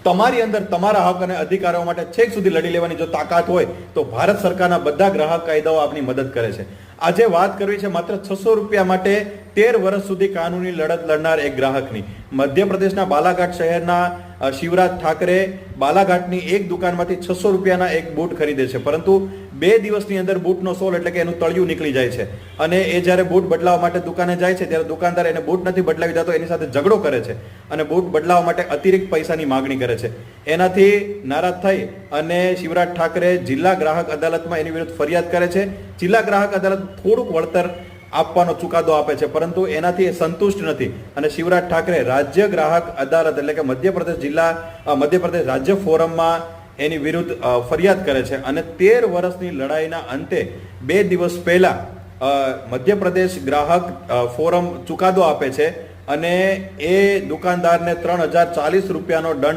તમારી અંદર તમારા હક અને અધિકારો માટે છેક સુધી લડી લેવાની જો તાકાત હોય તો ભારત સરકારના બધા ગ્રાહક કાયદાઓ આપની મદદ કરે છે. આજે વાત કરવી છે માત્ર 600 રૂપિયા માટે 13 વર્ષ સુધી કાનૂની લડત લડનાર એક ગ્રાહકની. મધ્યપ્રદેશના બાલાઘાટ શહેરના શિવરાજ ઠાકરે બાલાઘાટની એક દુકાનમાંથી 600 રૂપિયાના એક બૂટ ખરીદે છે, પરંતુ 2 દિવસની અંદર બૂટનો સોલ એટલે કે એનું તળિયું નીકળી જાય છે અને એ જ્યારે બૂટ બદલાવવા માટે દુકાને જાય છે ત્યારે દુકાનદાર એને બૂટ નથી બદલાવી દેતો, એની સાથે ઝઘડો કરે છે અને બૂટ બદલાવવા માટે અતિરિક્ત પૈસાની માગણી કરે છે. એનાથી નારાજ થઈ અને શિવરાજ ઠાકરે જિલ્લા ગ્રાહક અદાલતમાં એની વિરુદ્ધ ફરિયાદ કરે છે. જિલ્લા ગ્રાહક અદાલત થોડુંક વળતર આપવાનો ચુકાદો આપે છે, પરંતુ એનાથી એ સંતુષ્ટ નથી અને શિવરાજ ઠાકરે રાજ્ય ગ્રાહક અદાલત એટલે કે મધ્યપ્રદેશ રાજ્ય ફોરમમાં એની વિરુદ્ધ ફરિયાદ કરે છે અને 13 વર્ષની લડાઈના અંતે 2 દિવસ પહેલા મધ્યપ્રદેશ ગ્રાહક ફોરમ ચુકાદો આપે છે અને એ દુકાનદારને 3040 રૂપિયાનો દંડ